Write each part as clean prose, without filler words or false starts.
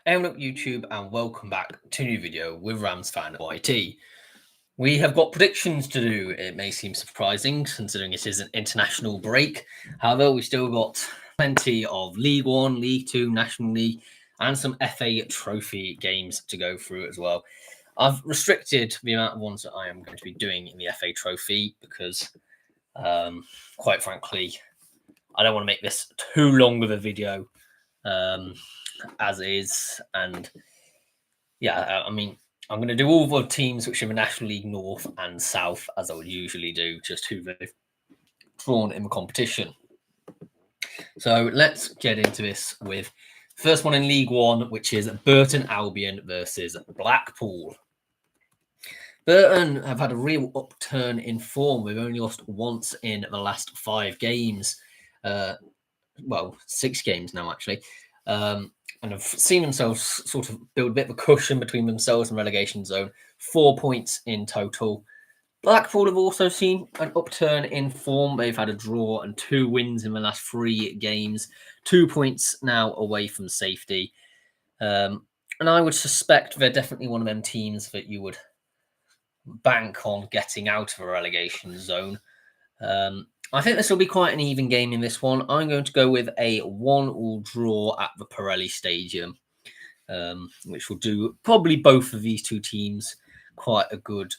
What up YouTube, and welcome back to a new video with Rams fan YT. We have got predictions to do. It may seem surprising considering it is an international break. However, we still got plenty of League One, League Two, National League, and some FA Trophy games to go through as well. I've restricted the amount of ones that I am going to be doing in the FA Trophy because, quite frankly, I don't want to make this too long of a video. As is, and yeah, I mean, I'm going to do all the teams which are in the National League North and South as I would usually do, just who they've drawn in the competition. So let's get into this with first one in League One, which is Burton Albion versus Blackpool. Burton have had a real upturn in form. They've only lost once in the last 5 games. Well, 6 games now, actually. And have seen themselves sort of build a bit of a cushion between themselves and relegation zone. 4 points in total. Blackpool have also seen an upturn in form. They've had a draw and 2 wins in the last 3 games. 2 points now away from safety. And I would suspect they're definitely one of them teams that you would bank on getting out of a relegation zone. I think this will be quite an even game in this one. I'm going to go with a 1-1 draw at the Pirelli Stadium, which will do probably both of these two teams quite a good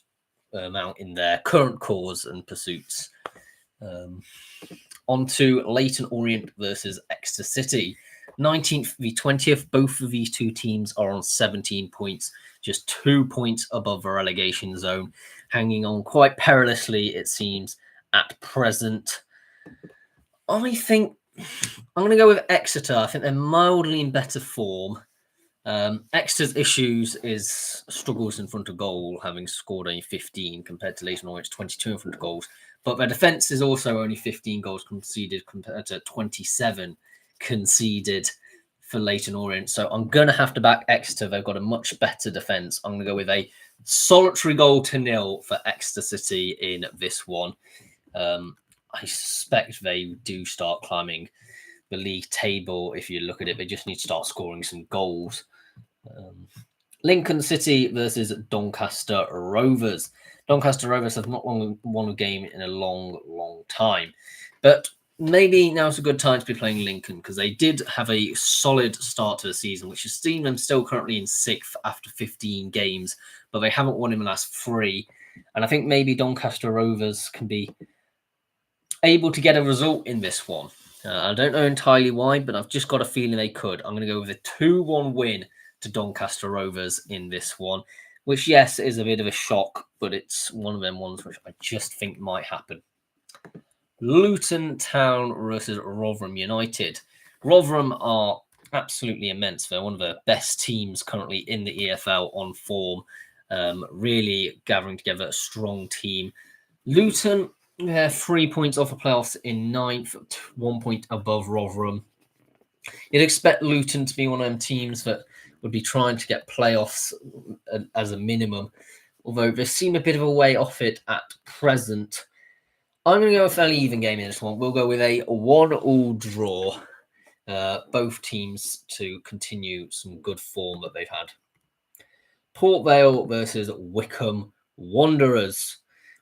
amount in their current cause and pursuits. On to Leyton Orient versus Exeter City. 19th v 20th. Both of these two teams are on 17 points, just 2 points above the relegation zone, hanging on quite perilously, it seems, at present. I think I'm going to go with Exeter. I think they're mildly in better form. Exeter's issues is struggles in front of goal, having scored only 15 compared to Leyton Orient's 22 in front of goals. But their defence is also only 15 goals conceded compared to 27 conceded for Leyton Orient. So I'm going to have to back Exeter. They've got a much better defence. I'm going to go with a solitary goal to 0 for Exeter City in this one. I suspect they do start climbing the league table. If you look at it, they just need to start scoring some goals. Lincoln City versus Doncaster Rovers. Doncaster Rovers have not won a game in a long time. But maybe now's a good time to be playing Lincoln because they did have a solid start to the season, which has seen them still currently in 6th after 15 games, but they haven't won in the last 3. And I think maybe Doncaster Rovers can be able to get a result in this one. I don't know entirely why, but I've just got a feeling they could. I'm going to go with a 2-1 win to Doncaster Rovers in this one, which, yes, is a bit of a shock, but it's one of them ones which I just think might happen. Luton Town versus Rotherham United. Rotherham are absolutely immense. They're one of the best teams currently in the EFL on form, really gathering together a strong team. Luton, they're 3 points off the playoffs in 9th, 1 point above Rotherham. You'd expect Luton to be one of them teams that would be trying to get playoffs as a minimum, although they seem a bit of a way off it at present. I'm going to go with a fairly even game in this one. We'll go with a 1-1 draw. Both teams to continue some good form that they've had. Port Vale versus Wycombe Wanderers.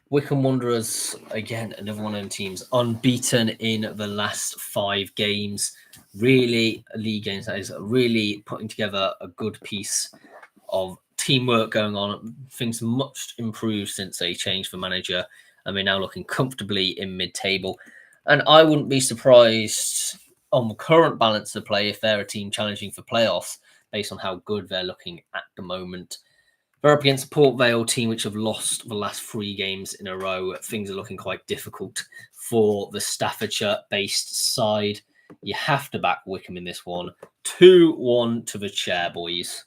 Wycombe Wanderers, again, another one of them teams, unbeaten in the last 5 games. Really, league games, that is, really putting together a good piece of teamwork going on. Things much improved since they changed the manager, and they're now looking comfortably in mid-table. And I wouldn't be surprised on the current balance of play if they're a team challenging for playoffs, based on how good they're looking at the moment. They're up against a Port Vale team which have lost the last 3 games in a row. Things are looking quite difficult for the Staffordshire-based side. You have to back Wycombe in this one. 2-1 to the chair, boys.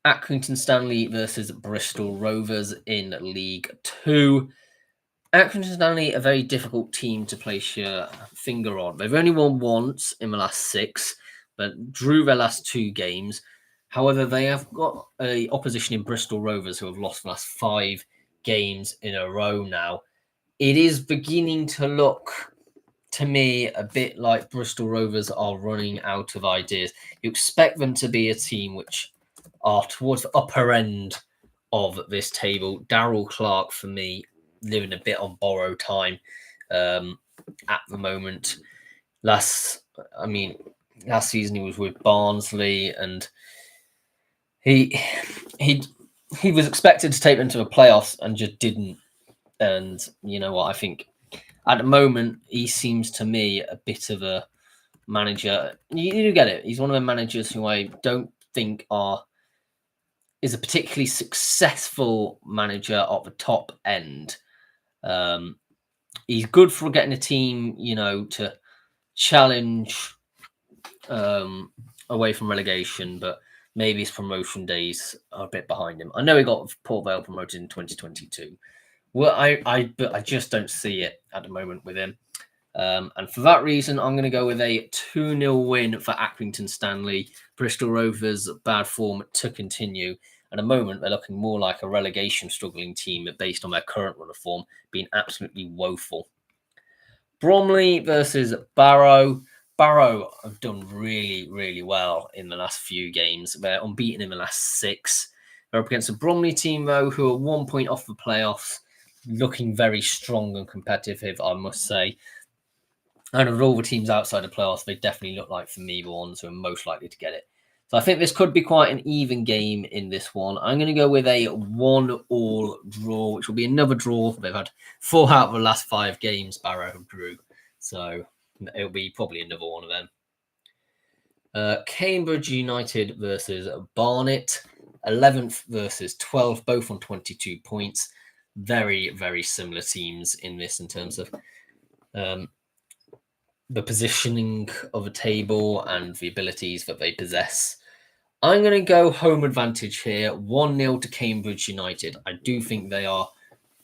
Accrington Stanley versus Bristol Rovers in League 2. Accrington Stanley, a very difficult team to place your finger on. They've only won once in the last 6, but drew their last 2 games. However, they have got an opposition in Bristol Rovers who have lost the last 5 games in a row now. It is beginning to look to me, a bit like Bristol Rovers are running out of ideas. You expect them to be a team which are towards the upper end of this table. Darryl Clark, for me, living a bit on borrowed time at the moment. Last season he was with Barnsley, and he was expected to take them to the playoffs and just didn't. And you know what? I think at the moment he seems to me a bit of a manager. You get it. He's one of the managers who I don't think is a particularly successful manager at the top end. He's good for getting a team, to challenge away from relegation, but maybe his promotion days are a bit behind him. I know he got Port Vale promoted in 2022. Well, but I just don't see it at the moment with him. And for that reason, I'm going to go with a 2-0 win for Accrington Stanley. Bristol Rovers' bad form to continue. At the moment, they're looking more like a relegation struggling team based on their current run of form, being absolutely woeful. Bromley versus Barrow. Barrow have done really, really well in the last few games. They're unbeaten in the last 6. They're up against a Bromley team, though, who are 1 point off the playoffs, looking very strong and competitive, I must say. And of all the teams outside the playoffs, they definitely look like, for me, the ones who are most likely to get it. So I think this could be quite an even game in this one. I'm going to go with a 1-1 draw, which will be another draw. They've had 4 out of the last 5 games Barrow have drew. So it'll be probably another one of them. Cambridge United versus Barnet. 11th versus 12th, both on 22 points. Very, very similar teams in this in terms of the positioning of a table and the abilities that they possess. I'm going to go home advantage here, 1-0 to Cambridge United. I do think they are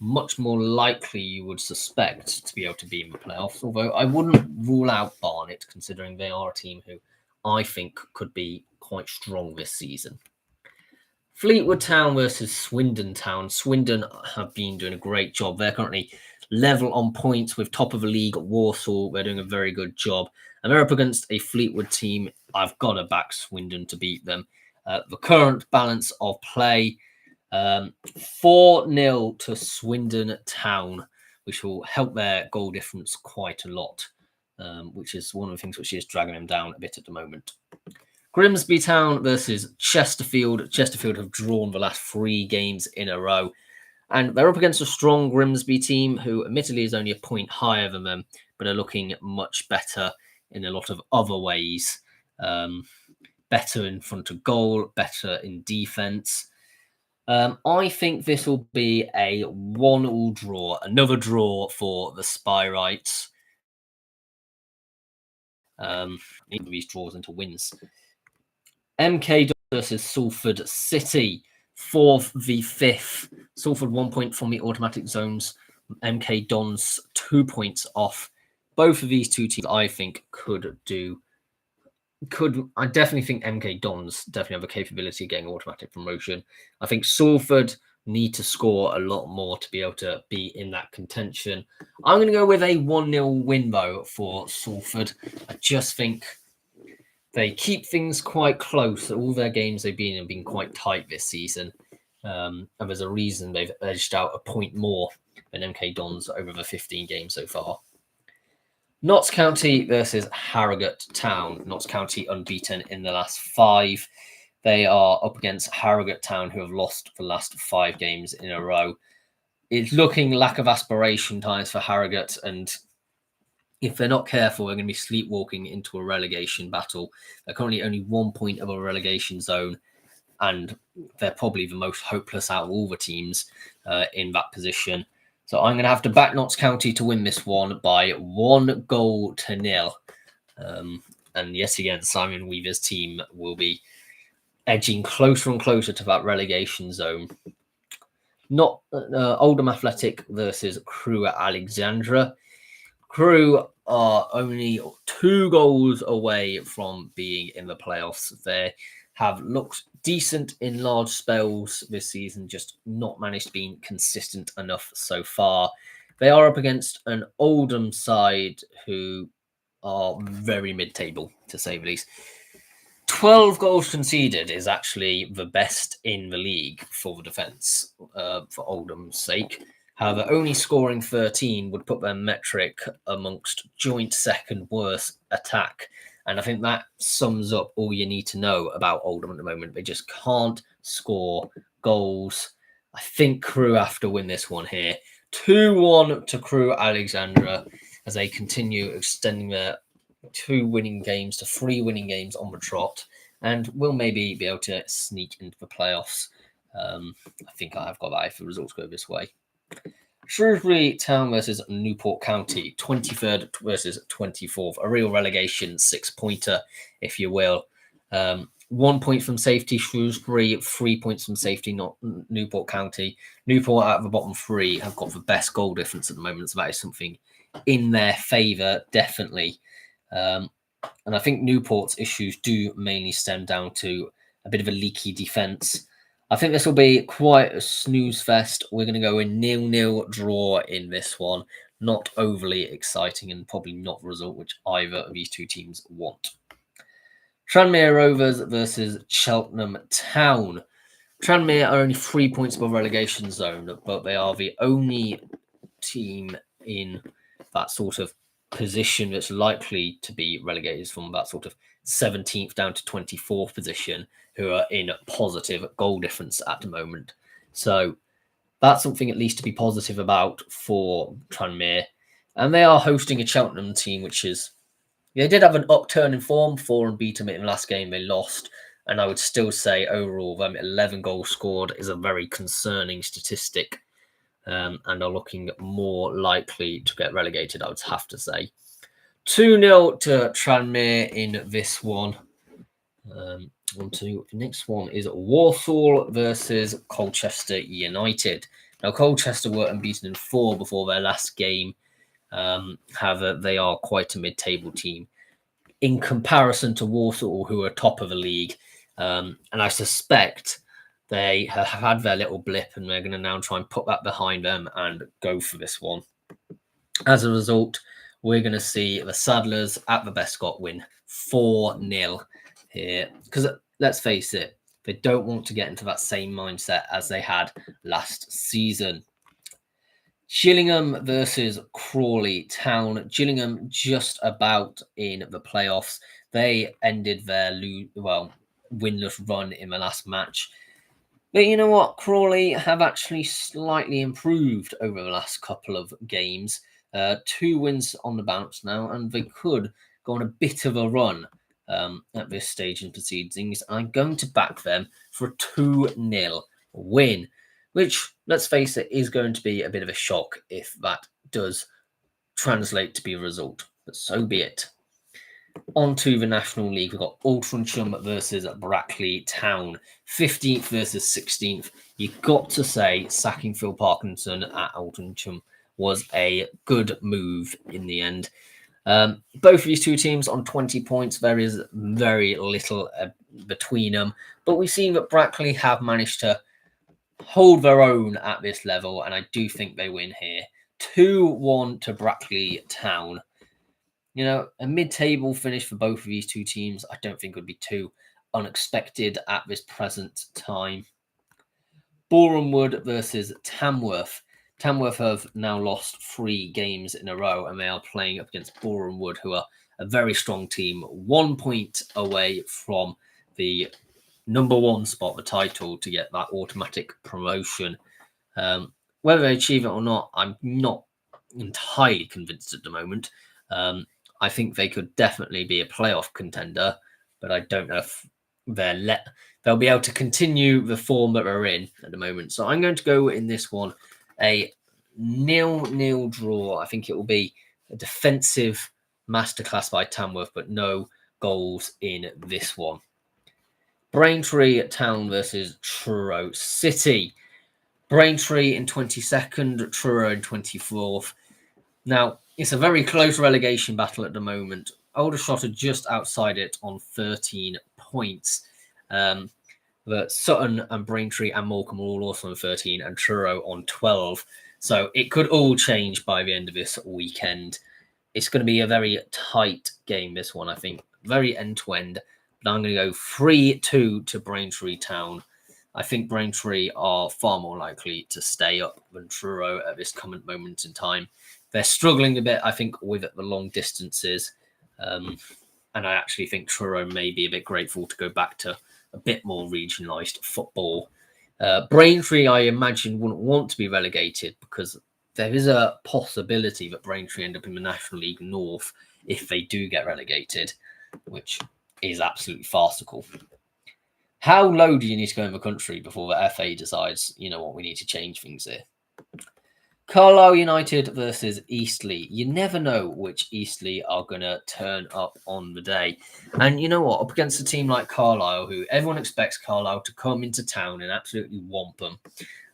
much more likely, you would suspect, to be able to be in the playoffs, although I wouldn't rule out Barnet, considering they are a team who I think could be quite strong this season. Fleetwood Town versus Swindon Town. Swindon have been doing a great job. They're currently level on points with top of the league Walsall. They're doing a very good job. And they're up against a Fleetwood team. I've got to back Swindon to beat them. The current balance of play, 4-0 to Swindon Town, which will help their goal difference quite a lot, which is one of the things which is dragging them down a bit at the moment. Grimsby Town versus Chesterfield. Chesterfield have drawn the last 3 games in a row. And they're up against a strong Grimsby team who admittedly is only a point higher than them, but are looking much better in a lot of other ways. Better in front of goal, better in defence. I think this will be a 1-1 draw. Another draw for the Spyrites. These draws into wins. MK versus Salford City. 4th v 5th. Salford 1 point from the automatic zones. MK Dons 2 points off. Both of these two teams, I think, I definitely think MK Dons definitely have the capability of getting automatic promotion. I think Salford need to score a lot more to be able to be in that contention. I'm going to go with a 1-0 win, though, for Salford. I just think they keep things quite close. All their games they've been in have been quite tight this season. And there's a reason they've edged out a point more than MK Dons over the 15 games so far. Notts County versus Harrogate Town. Notts County unbeaten in the last 5. They are up against Harrogate Town, who have lost the last 5 games in a row. It's looking lack of aspiration times for Harrogate, and if they're not careful, they're going to be sleepwalking into a relegation battle. They're currently only 1 point of a relegation zone, and they're probably the most hopeless out of all the teams in that position. So I'm going to have to back Notts County to win this one by 1-0. And yet again, Simon Weaver's team will be edging closer and closer to that relegation zone. Oldham Athletic versus Crewe at Alexandra. Crewe are only 2 goals away from being in the playoffs. They have looked decent in large spells this season, just not managed to be consistent enough so far. They are up against an Oldham side who are very mid-table, to say the least. 12 goals conceded is actually the best in the league for the defence, for Oldham's sake. However, only scoring 13 would put their metric amongst joint second worst attack. And I think that sums up all you need to know about Oldham at the moment. They just can't score goals. I think Crewe have to win this one here. 2-1 to Crewe Alexandra as they continue extending their 2 winning games to 3 winning games on the trot, and will maybe be able to sneak into the playoffs. I think I have got that if the results go this way. Shrewsbury Town versus Newport County, 23rd versus 24th, a real relegation 6-pointer, if you will. 1 point from safety, Shrewsbury, 3 points from safety, not Newport County. Newport out of the bottom 3 have got the best goal difference at the moment, so that is something in their favour, definitely. And I think Newport's issues do mainly stem down to a bit of a leaky defence. I think this will be quite a snooze fest. We're going to go in 0-0 draw in this one. Not overly exciting and probably not the result which either of these two teams want. Tranmere Rovers versus Cheltenham Town. Tranmere are only 3 points above relegation zone, but they are the only team in that sort of position that's likely to be relegated from that sort of 17th down to 24th position, who are in positive goal difference at the moment. So that's something at least to be positive about for Tranmere. And they are hosting a Cheltenham team, which is, they did have an upturn in form, 4 unbeaten in the last game they lost. And I would still say overall, them 11 goals scored is a very concerning statistic. And are looking more likely to get relegated, I would have to say. 2-0 to Tranmere in this one. On to the next one is Walsall versus Colchester United. Now, Colchester were unbeaten in 4 before their last game. However, they are quite a mid-table team in comparison to Walsall, who are top of the league. And I suspect they have had their little blip and they're going to now try and put that behind them and go for this one. As a result, we're going to see the Saddlers at the Bescot win 4-0 here. Because let's face it, they don't want to get into that same mindset as they had last season. Gillingham versus Crawley Town. Gillingham just about in the playoffs. They ended their winless run in the last match. But you know what? Crawley have actually slightly improved over the last couple of games. 2 wins on the bounce now, and they could go on a bit of a run at this stage in proceedings. I'm going to back them for a 2-0 win, which, let's face it, is going to be a bit of a shock if that does translate to be a result. But so be it. On to the National League, we've got Altrincham versus Brackley Town, 15th versus 16th. You've got to say sacking Phil Parkinson at Altrincham was a good move in the end. Both of these two teams on 20 points. There is very little between them, but we've seen that Brackley have managed to hold their own at this level, and I do think they win here. 2-1 to Brackley Town. You know, a mid-table finish for both of these two teams, I don't think would be too unexpected at this present time. Boreham Wood versus Tamworth. Tamworth have now lost 3 games in a row, and they are playing up against Boreham Wood, who are a very strong team, 1 point away from the number 1 spot, the title, to get that automatic promotion. Whether they achieve it or not, I'm not entirely convinced at the moment. I think they could definitely be a playoff contender, but I don't know if they'll be able to continue the form that they're in at the moment. So I'm going to go in this one a 0-0 draw. I think it will be a defensive masterclass by Tamworth, but no goals in this one. Braintree Town versus Truro City. Braintree in 22nd, Truro in 24th. Now, it's a very close relegation battle at the moment. Aldershot are just outside it on 13 points. But Sutton and Braintree and Morecambe are all also on 13 and Truro on 12. So it could all change by the end of this weekend. It's going to be a very tight game, this one, I think. Very end-to-end. But I'm going to go 3-2 to Braintree Town. I think Braintree are far more likely to stay up than Truro at this current moment in time. They're struggling a bit, I think, with the long distances. And I actually think Truro may be a bit grateful to go back to a bit more regionalised football. Braintree, I imagine, wouldn't want to be relegated because there is a possibility that Braintree end up in the National League North if they do get relegated, which is absolutely farcical. How low do you need to go in the country before the FA decides, you know what, we need to change things here? Carlisle United versus Eastleigh. You never know which Eastleigh are going to turn up on the day. And you know what? Up against a team like Carlisle, who everyone expects Carlisle to come into town and absolutely whomp them,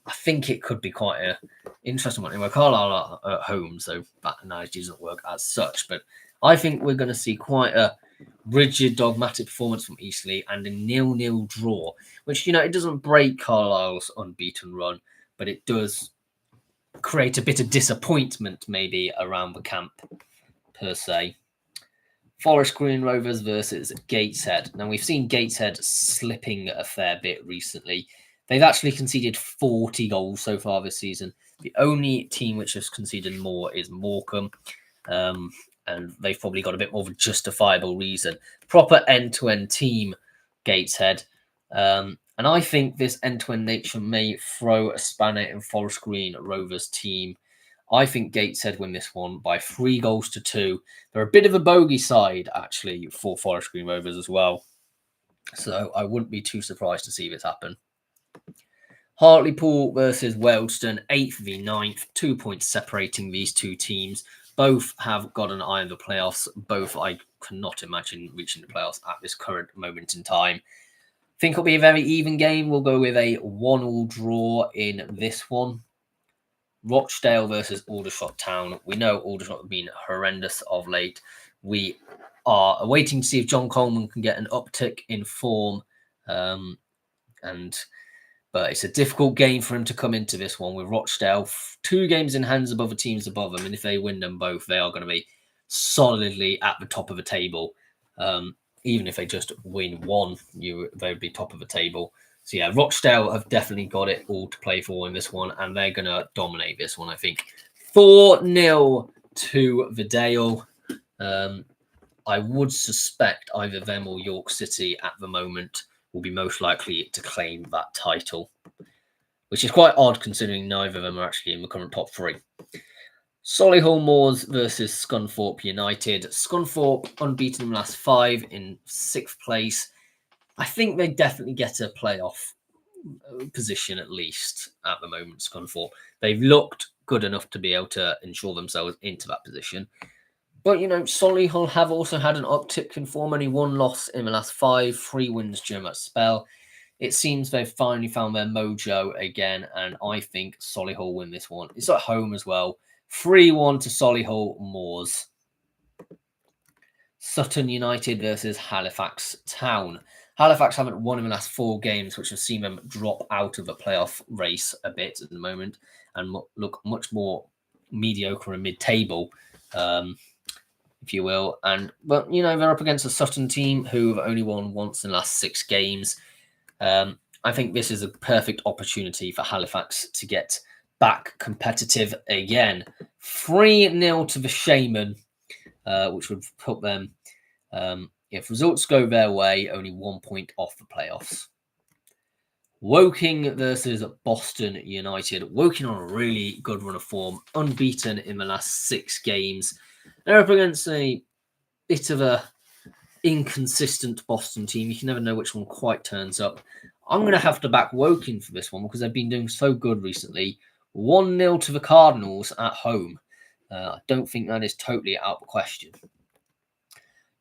I think it could be quite an interesting one. Anyway, Carlisle are at home, so that analogy doesn't work as such. But I think we're going to see quite a rigid, dogmatic performance from Eastleigh and a 0-0 draw, which, you know, it doesn't break Carlisle's unbeaten run, but it does create a bit of disappointment maybe around the camp per se. Forest Green Rovers versus Gateshead. Now, we've seen Gateshead slipping a fair bit recently. They've actually conceded 40 goals so far this season. The only team which has conceded more is Morecambe, and they've probably got a bit more of a justifiable reason. Proper end-to-end team, Gateshead. And I think this end-to-end nature may throw a spanner in Forest Green Rovers' team. I think Gateshead win this one by 3-2. They're a bit of a bogey side, actually, for Forest Green Rovers as well. So I wouldn't be too surprised to see this happen. Hartlepool versus Wealdstone, 8th v 9th. 2 points separating these two teams. Both have got an eye on the playoffs. Both I cannot imagine reaching the playoffs at this current moment in time. Think it'll be a very even game. We'll go with a 1-1 draw in this one. Rochdale versus Aldershot Town. We know Aldershot have been horrendous of late. We are waiting to see if John Coleman can get an uptick in form. But it's a difficult game for him to come into this one with Rochdale. 2 games in hands above the teams above them. And if they win them both, they are going to be solidly at the top of the table. Even if they just win one, they'd be top of the table. So yeah, Rochdale have definitely got it all to play for in this one, and they're going to dominate this one, I think. 4-0 to Vidale. I would suspect either them or York City at the moment will be most likely to claim that title, which is quite odd considering neither of them are actually in the current top 3. Solihull Moors versus Scunthorpe United. Scunthorpe unbeaten in the last 5 in 6th place. I think they definitely get a playoff position at least at the moment, Scunthorpe. They've looked good enough to be able to ensure themselves into that position. But, you know, Solihull have also had an uptick in form. Only 1 loss in the last 5, 3 wins during that spell. It seems they've finally found their mojo again, and I think Solihull win this one. It's at home as well. 3-1 to Solihull Moors. Sutton United versus Halifax Town. Halifax haven't won in the last 4 games, which has seen them drop out of the playoff race a bit at the moment and look much more mediocre and mid-table, if you will. But, you know, they're up against a Sutton team who have only won once in the last 6 games. I think this is a perfect opportunity for Halifax to get back competitive again. 3-0 to the Shaman, which would put them, if results go their way, only 1 point off the playoffs. Woking versus Boston United. Woking on a really good run of form, unbeaten in the last 6 games. They're up against a bit of a inconsistent Boston team. You can never know which one quite turns up. I'm going to have to back Woking for this one because they've been doing so good recently. 1-0 to the Cardinals at home. I don't think that is totally out of the question.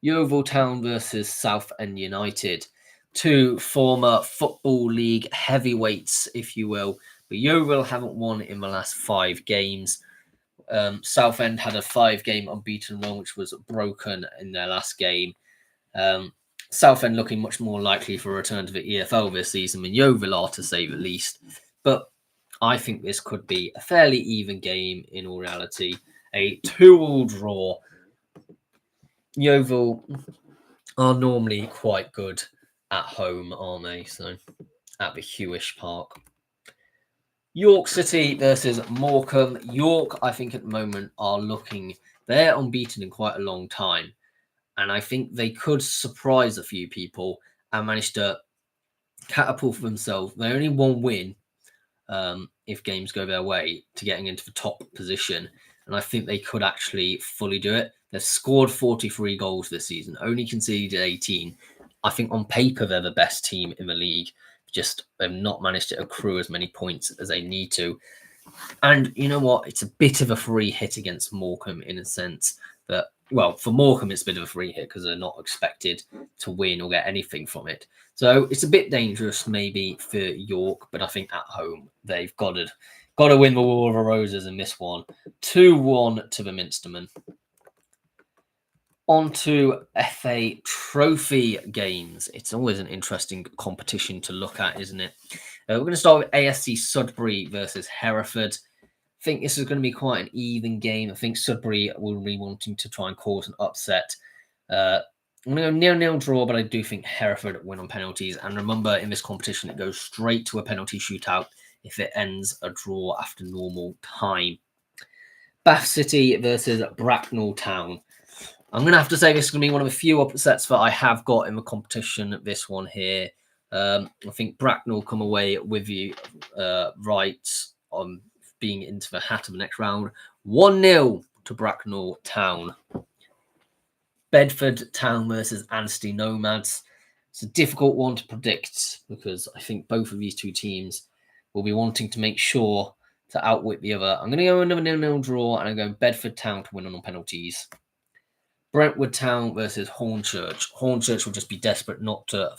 Yeovil Town versus Southend United. 2 former Football League heavyweights, if you will. But Yeovil haven't won in the last 5 games. Southend had a 5-game unbeaten run, which was broken in their last game. Southend looking much more likely for a return to the EFL this season than Yeovil are, to say the least. But I think this could be a fairly even game in all reality. A 2-2 draw. Yeovil are normally quite good at home, aren't they? So at the Hewish Park. York City versus Morecambe. York, I think at the moment are looking, they're unbeaten in quite a long time. And I think they could surprise a few people and manage to catapult for themselves. They only one win if games go their way to getting into the top position. And I think they could actually fully do it. They've scored 43 goals this season, only conceded 18. I think on paper, they're the best team in the league. Just they've not managed to accrue as many points as they need to. And you know what? It's a bit of a free hit against Morecambe in a sense that, well, for Morecambe, it's a bit of a free hit because they're not expected to win or get anything from it. So it's a bit dangerous maybe for York, but I think at home they've got to win the War of the Roses in this one. 2-1 to the Minstermen. On to FA Trophy games. It's always an interesting competition to look at, isn't it? We're going to start with ASC Sudbury versus Hereford. I think this is going to be quite an even game. I think Sudbury will be wanting to try and cause an upset. I'm going to go 0-0 draw, but I do think Hereford win on penalties. And remember, in this competition, it goes straight to a penalty shootout if it ends a draw after normal time. Bath City versus Bracknell Town. I'm going to have to say this is going to be one of the few upsets that I have got in the competition, this one here. I think Bracknell come away with you right on being into the hat of the next round. 1-0 to Bracknell Town. Bedford Town versus Anstey Nomads. It's a difficult one to predict because I think both of these two teams will be wanting to make sure to outwit the other. I'm going to go another 0-0 draw and I'm going Bedford Town to win on penalties. Brentwood Town versus Hornchurch. Hornchurch will just be desperate not to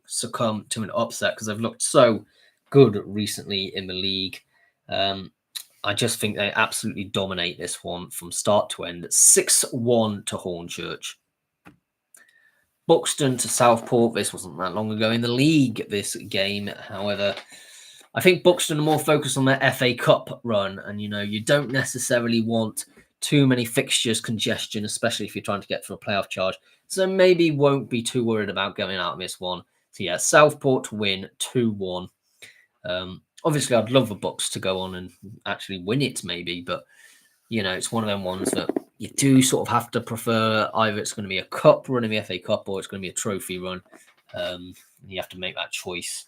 succumb to an upset because they've looked so good recently in the league. I just think they absolutely dominate this one from start to end. 6-1 to Hornchurch. Buxton to Southport. This wasn't that long ago in the league, this game. However, I think Buxton are more focused on their FA Cup run. And, you don't necessarily want too many fixtures congestion, especially if you're trying to get through a playoff charge. So maybe won't be too worried about going out of this one. So yeah, Southport to win 2-1. Obviously, I'd love the Bucks to go on and actually win it maybe, but, it's one of them ones that you do sort of have to prefer either it's going to be a cup run in the FA Cup or it's going to be a trophy run. You have to make that choice.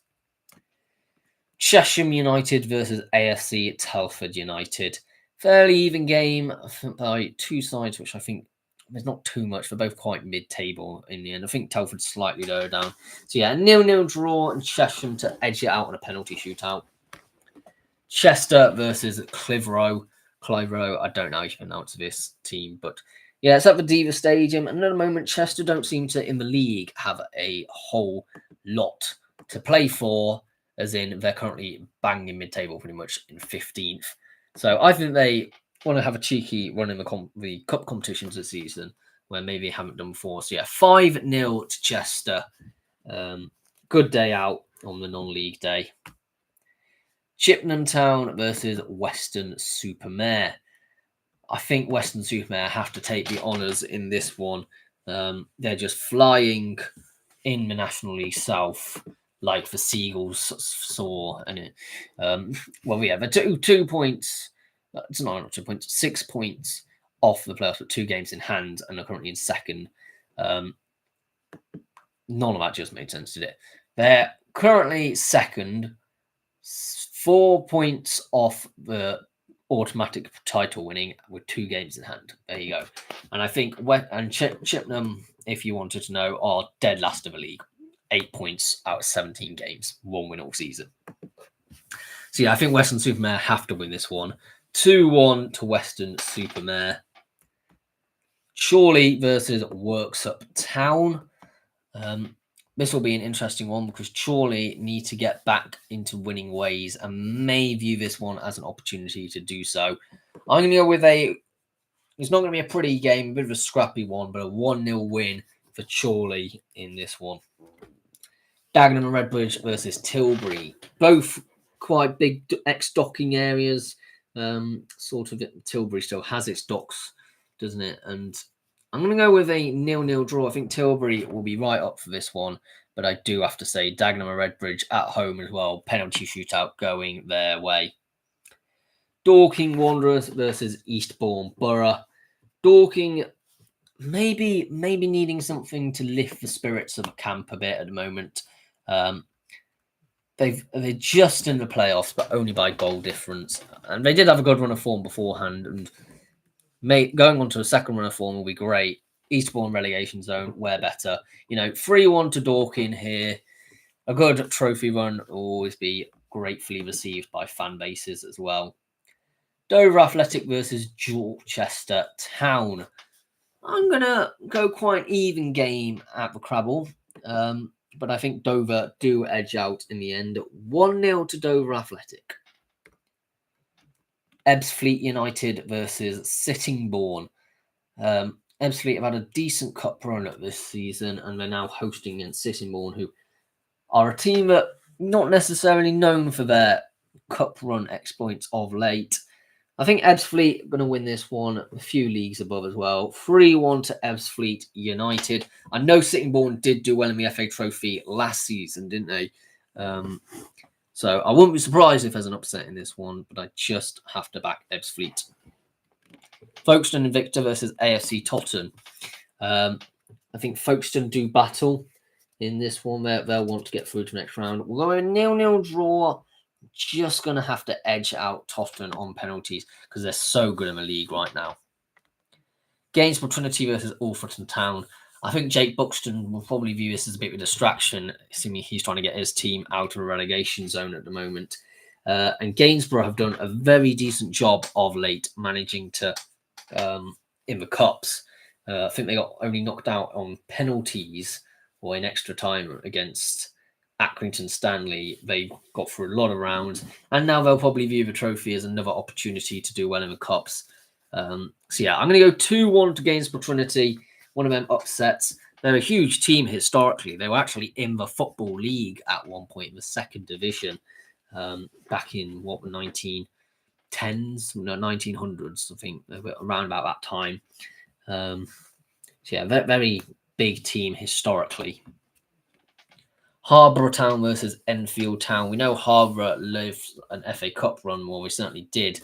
Chesham United versus AFC Telford United. Fairly even game by two sides, which I think there's not too much. They're both quite mid-table in the end. I think Telford's slightly lower down. So yeah, 0-0 draw and Chesham to edge it out on a penalty shootout. Chester versus Clitheroe. Clitheroe, I don't know how you pronounce this team, but yeah, it's at the Diva Stadium. And at the moment, Chester don't seem to, in the league, have a whole lot to play for, as in they're currently banging mid-table pretty much in 15th. So I think they want to have a cheeky run in the cup competitions this season where maybe they haven't done before. So yeah, 5-0 to Chester. Good day out on the non-league day. Chippenham Town versus Weston-super-Mare. I think Weston-super-Mare have to take the honours in this one. They're just flying in the National League South like the Seagulls saw. And they're 2 points. It's not 2 points, 6 points off the playoffs with 2 games in hand and are currently in second. None of that just made sense, did it? They're currently second, 4 points off the automatic title winning with 2 games in hand. There you go. And I think Chippenham, if you wanted to know, are dead last of the league. 8 points out of 17 games, 1 win all season. So yeah, I think Weston-super-Mare have to win this one. 2-1 to Weston-super-Mare. Chorley versus Worksop Town. This will be an interesting one because Chorley need to get back into winning ways and may view this one as an opportunity to do so. I'm going to go with it's not going to be a pretty game, a bit of a scrappy one, but a 1-0 win for Chorley in this one. Dagenham and Redbridge versus Tilbury. Both quite big ex-docking areas. Sort of Tilbury still has its docks, doesn't it? And I'm going to go with a 0-0 draw. I think Tilbury will be right up for this one, but I do have to say Dagenham and Redbridge at home as well. Penalty shootout going their way. Dorking Wanderers versus Eastbourne Borough. Dorking maybe needing something to lift the spirits of the camp a bit at the moment. They're just in the playoffs, but only by goal difference. And they did have a good run of form beforehand, and going on to a second run of form will be great. Eastbourne relegation zone, where better. 3-1 to Dorking here. A good trophy run will always be gratefully received by fan bases as well. Dover Athletic versus Dorchester Town. I'm going to go quite even game at the Crabble, but I think Dover do edge out in the end. 1-0 to Dover Athletic. Ebbsfleet United versus Sittingbourne. Ebbsfleet have had a decent cup run this season, and they're now hosting against Sittingbourne, who are a team that not necessarily known for their cup run exploits of late. I think Ebbsfleet are going to win this one a few leagues above as well. 3-1 to Ebbsfleet United. I know Sittingbourne did do well in the FA Trophy last season, didn't they? So I wouldn't be surprised if there's an upset in this one, but I just have to back Ebbsfleet. Folkestone Invicta versus AFC Totton. I think Folkestone do battle in this one. They'll want to get through to the next round. We'll go a 0-0 draw. Just going to have to edge out Totton on penalties because they're so good in the league right now. Gainsborough Trinity versus Alfreton Town. I think Jake Buxton will probably view this as a bit of a distraction, assuming he's trying to get his team out of a relegation zone at the moment. And Gainsborough have done a very decent job of late managing to, in the cups. I think they got only knocked out on penalties or in extra time against Accrington Stanley. They got through a lot of rounds, and now they'll probably view the trophy as another opportunity to do well in the cups. So yeah, I'm going to go 2-1 to Gainsborough Trinity. One of them upsets. They're a huge team historically. They were actually in the Football League at one point in the second division back in the 1910s, 1900s, I think, around about that time. So yeah, very big team historically. Harborough Town versus Enfield Town. We know Harborough lived an FA Cup run, well, we certainly did.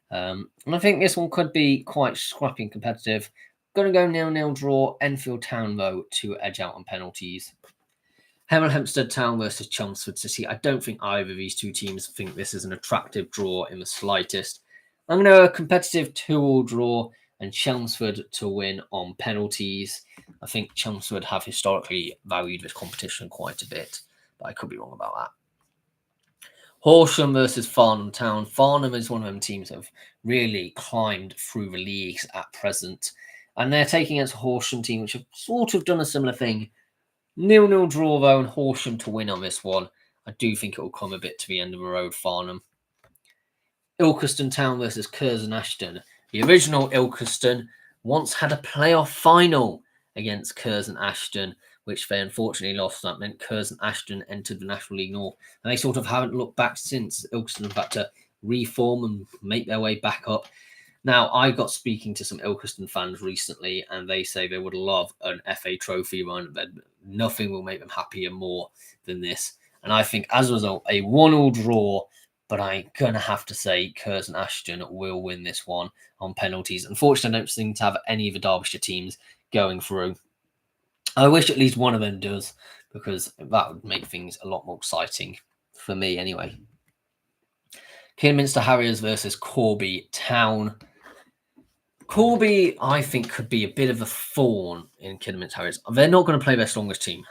And I think this one could be quite scrappy and competitive. Going to go 0-0 draw. Enfield Town, though, to edge out on penalties. Hemel Hempstead Town versus Chelmsford City. I don't think either of these two teams think this is an attractive draw in the slightest. I'm going to go a competitive 2-2 draw and Chelmsford to win on penalties. I think Chelmsford have historically valued this competition quite a bit, but I could be wrong about that. Horsham versus Farnham Town. Farnham is one of them teams that have really climbed through the leagues at present, and they're taking against a Horsham team which have sort of done a similar thing. 0-0 draw though, and Horsham to win on this one. I do think it will come a bit to the end of the road, Farnham. Ilkeston Town versus Curzon Ashton. The original Ilkeston once had a playoff final against Curzon Ashton, which they unfortunately lost. That meant Curzon Ashton entered the National League North, and they sort of haven't looked back since. Ilkeston have had to reform and make their way back up. Now, I got speaking to some Ilkeston fans recently, and they say they would love an FA Trophy run, but nothing will make them happier more than this. And I think, as a result, a 1-1 draw, but I'm going to have to say Curzon Ashton will win this one on penalties. Unfortunately, I don't seem to have any of the Derbyshire teams going through. I wish at least one of them does, because that would make things a lot more exciting for me anyway. Kidderminster Harriers versus Corby Town. Corby, I think, could be a bit of a thorn in Kidderminster Harriers. They're not going to play their strongest team,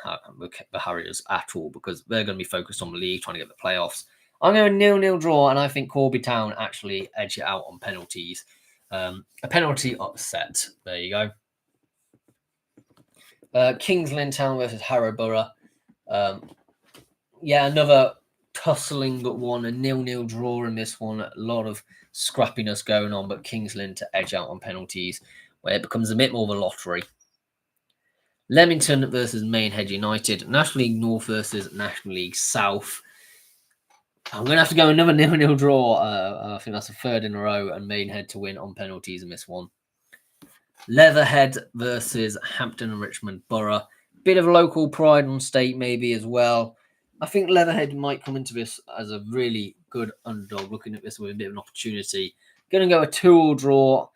the Harriers, at all, because they're going to be focused on the league, trying to get the playoffs. I'm going 0-0 draw, and I think Corby Town actually edge it out on penalties. A penalty upset. There you go. Kings Lynn Town versus Harrow Borough. Yeah, another tussling one, a 0-0 draw in this one. A lot of scrappiness going on, but Kings Lynn to edge out on penalties, where it becomes a bit more of a lottery. Leamington versus Maidenhead United. National League North versus National League South. I'm going to have to go another 0-0 draw. I think that's a third in a row, and Maidenhead to win on penalties in this one. Leatherhead versus Hampton and Richmond Borough. Bit of local pride on stake maybe as well. I think Leatherhead might come into this as a really good underdog, looking at this with a bit of an opportunity. Going to go a 2-2 draw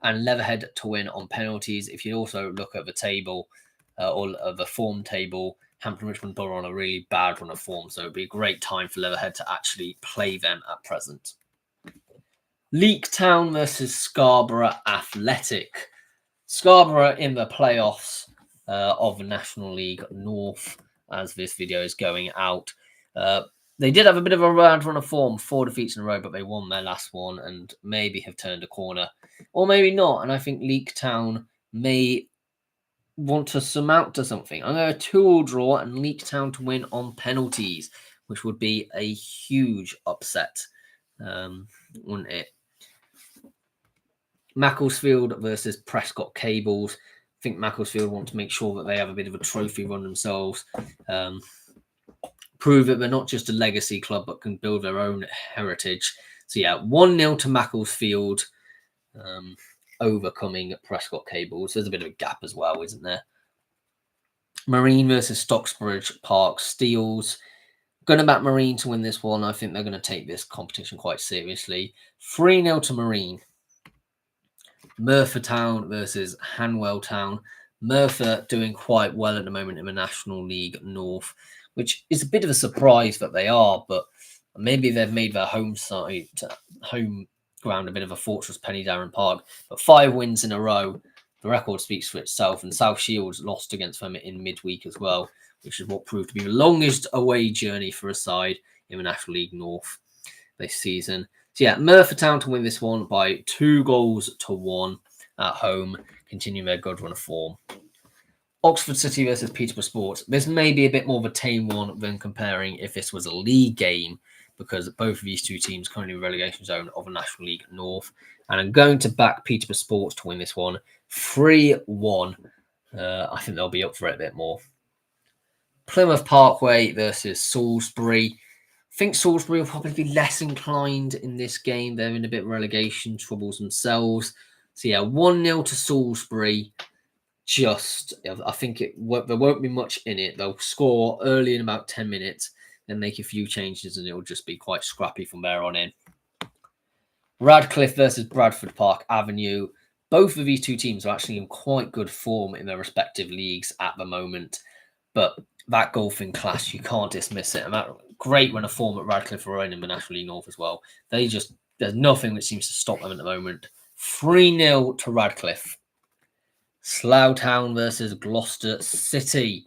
and Leatherhead to win on penalties. If you also look at the table or the form table, Hampton Richmond Borough on a really bad run of form, so it'd be a great time for Leatherhead to actually play them at present. Leek Town versus Scarborough Athletic. Scarborough in the playoffs of the National League North as this video is going out. They did have a bit of a bad run of form, 4 defeats in a row, but they won their last one and maybe have turned a corner. Or maybe not. And I think Leek Town may want to surmount to something. I'm going to 2-2 draw and Leek Town to win on penalties, which would be a huge upset, wouldn't it? Macclesfield versus Prescott Cables. I think Macclesfield want to make sure that they have a bit of a trophy run themselves. Prove that they're not just a legacy club, but can build their own heritage. So yeah, 1-0 to Macclesfield, overcoming Prescott Cables. There's a bit of a gap as well, isn't there? Marine versus Stocksbridge Park Steels. Going to back Marine to win this one. I think they're going to take this competition quite seriously. 3-0 to Marine. Merthyr Town versus Hanwell Town. Merthyr doing quite well at the moment in the National League North, which is a bit of a surprise that they are, but maybe they've made their home ground a bit of a fortress, Penny Darren Park. But 5 wins in a row, the record speaks for itself, and South Shields lost against them in midweek as well, which is what proved to be the longest away journey for a side in the National League North this season. So yeah, Merthyr Town to win this one by 2-1 at home, continuing their good run of form. Oxford City versus Peterborough Sports. This may be a bit more of a tame one than comparing if this was a league game, because both of these two teams currently in the relegation zone of the National League North. And I'm going to back Peterborough Sports to win this one 3-1. I think they'll be up for it a bit more. Plymouth Parkway versus Salisbury. I think Salisbury will probably be less inclined in this game. They're in a bit of relegation troubles themselves. So yeah, 1-0 to Salisbury. I think there won't be much in it. They'll score early in about 10 minutes, then make a few changes, and it'll just be quite scrappy from there on in. Radcliffe versus Bradford Park Avenue. Both of these two teams are actually in quite good form in their respective leagues at the moment, but that golfing clash, you can't dismiss it. And that great run of form at Radcliffe are in the National League North as well. There's nothing that seems to stop them at the moment. 3-0 to Radcliffe. Slough Town versus Gloucester City.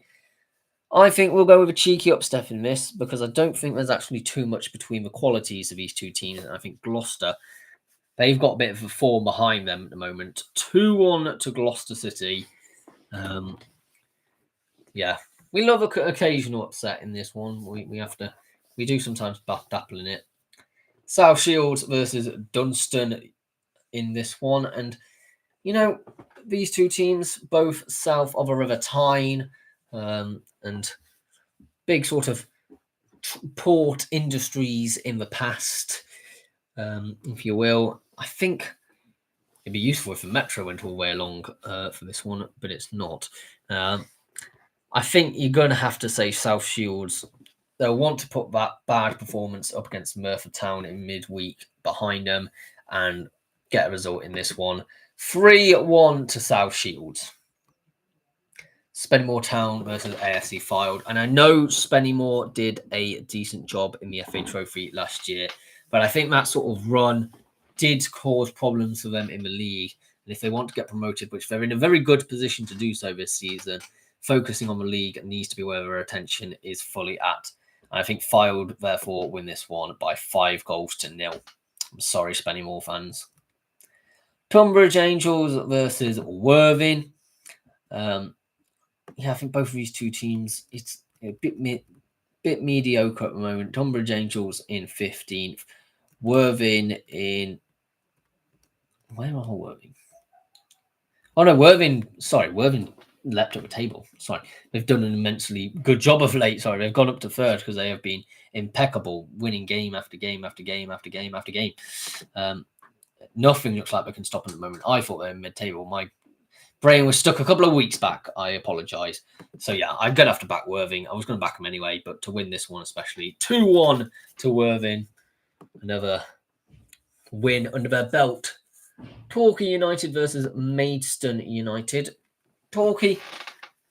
I think we'll go with a cheeky upstep in this, because I don't think there's actually too much between the qualities of these two teams. And I think Gloucester, they've got a bit of a form behind them at the moment. 2-1 to Gloucester City. Yeah, we love an occasional upset in this one. We do sometimes dabble in it. South Shields versus Dunstan in this one. And, you know, these two teams, both south of a River Tyne, and big sort of port industries in the past, if you will. I think it'd be useful if the Metro went all the way along for this one, but it's not. I think you're going to have to say South Shields. They'll want to put that bad performance up against Merthyr Town in midweek behind them and get a result in this one. 3-1 to South Shields. Spennymoor Town versus AFC Fylde. And I know Spennymoor did a decent job in the FA Trophy last year, but I think that sort of run did cause problems for them in the league. And if they want to get promoted, which they're in a very good position to do so this season, focusing on the league needs to be where their attention is fully at. And I think Fylde, therefore, win this one by 5-0. I'm sorry, Spennymoor fans. Tunbridge Angels versus Worthing. I think both of these two teams, it's a bit mediocre at the moment. Tunbridge Angels in 15th. Worthing in... Where are Worthing? Oh, no, Worthing leapt up the table. Sorry, they've done an immensely good job of late. Sorry, they've gone up to third because they have been impeccable, winning game after game after game after game after game. Nothing looks like they can stop at the moment. I thought they were mid-table. My brain was stuck a couple of weeks back. I apologise. So yeah, I'm going to have to back Worthing. I was going to back them anyway, but to win this one especially, 2-1 to Worthing. Another win under their belt. Torquay United versus Maidstone United. Torquay,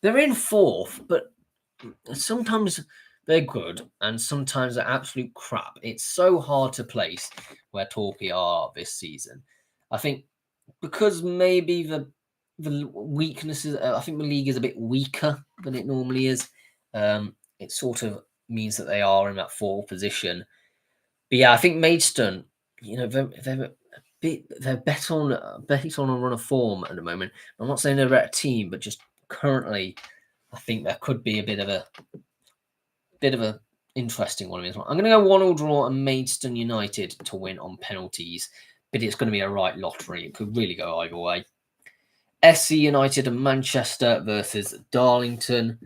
they're in fourth, but sometimes they're good and sometimes they're absolute crap. It's so hard to place where Torquay are this season. I think because maybe the weaknesses, I think the league is a bit weaker than it normally is. It sort of means that they are in that fourth position. But yeah, I think Maidstone, they're bet on a run of form at the moment. I'm not saying they're a better team, but just currently, I think there could be a bit of a interesting one. I'm going to go 1-1 draw and Maidstone United to win on penalties, but it's going to be a right lottery. It could really go either way. SE United and Manchester versus Darlington.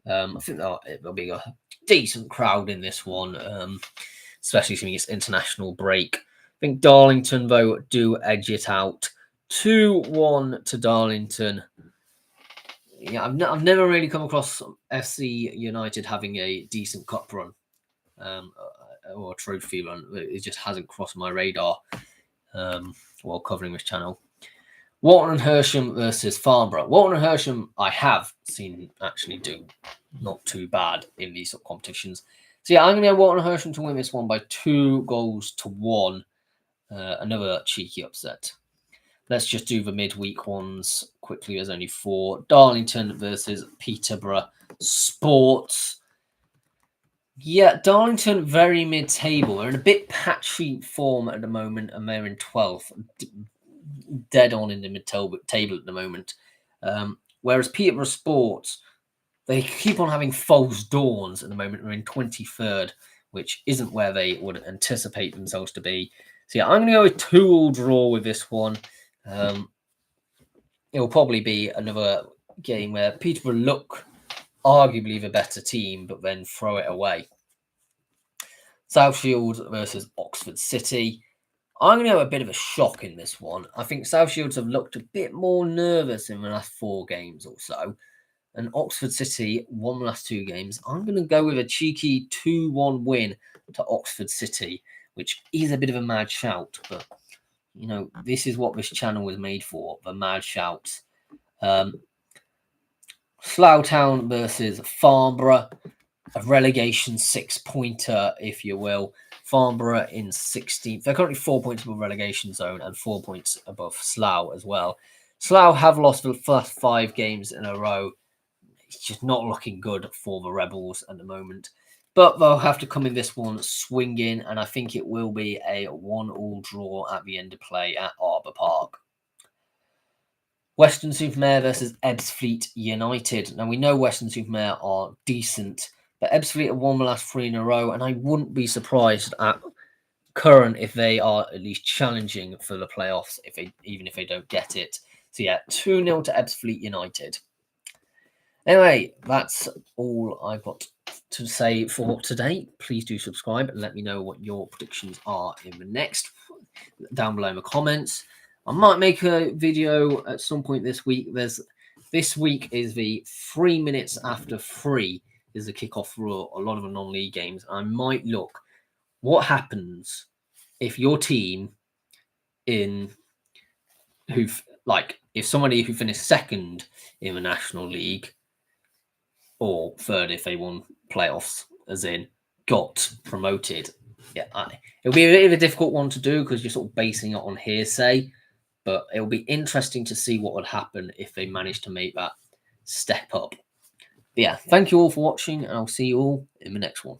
I think there'll be a decent crowd in this one, especially since it's international break. I think Darlington, though, do edge it out. 2-1 to Darlington. Yeah, I've never really come across FC United having a decent cup run or a trophy run. It just hasn't crossed my radar while covering this channel. Walton and Hersham versus Farnborough. Walton and Hersham I have seen actually do not too bad in these sort of competitions. So yeah, I'm going to go Walton and Hersham to win this one by 2-1. Another cheeky upset. Let's just do the midweek ones quickly. There's only 4. Darlington versus Peterborough Sports. Yeah, Darlington very mid-table. They're in a bit patchy form at the moment, and they're in 12th. Dead on in the mid-table at the moment. Whereas Peterborough Sports, they keep on having false dawns at the moment. They're in 23rd, which isn't where they would anticipate themselves to be. So yeah, I'm going to go with 2-2 draw with this one. It will probably be another game where Peterborough look arguably the better team, but then throw it away. South Shields versus Oxford City. I'm going to have a bit of a shock in this one. I think South Shields have looked a bit more nervous in the last 4 games or so. And Oxford City won the last 2 games. I'm going to go with a cheeky 2-1 win to Oxford City, which is a bit of a mad shout. But, this is what this channel was made for, the mad shouts. Slough Town versus Farnborough. A relegation 6-pointer, if you will. Farnborough in 16th. They're currently 4 points above relegation zone and 4 points above Slough as well. Slough have lost the first 5 games in a row. It's just not looking good for the Rebels at the moment. But they'll have to come in this one swinging, and I think it will be a 1-1 draw at the end of play at Arbour Park. Weston-super-Mare versus Ebbsfleet United. Now, we know Weston-super-Mare are decent, but Ebbsfleet have won the last 3 in a row, and I wouldn't be surprised at current if they are at least challenging for the playoffs, even if they don't get it. So yeah, 2-0 to Ebbsfleet United. Anyway, that's all I've got to say for today. Please do subscribe and let me know what your predictions are in the next down below in the comments. I might make a video at some point this week. This week is the 3 minutes after 3 is the kickoff for a lot of the non-league games. I might look what happens if your team if somebody who finished second in the National League or third if they won playoffs, as in got promoted. Yeah, it'll be a bit of a difficult one to do because you're sort of basing it on hearsay, but it'll be interesting to see what would happen if they managed to make that step up. But yeah, thank you all for watching, and I'll see you all in the next one.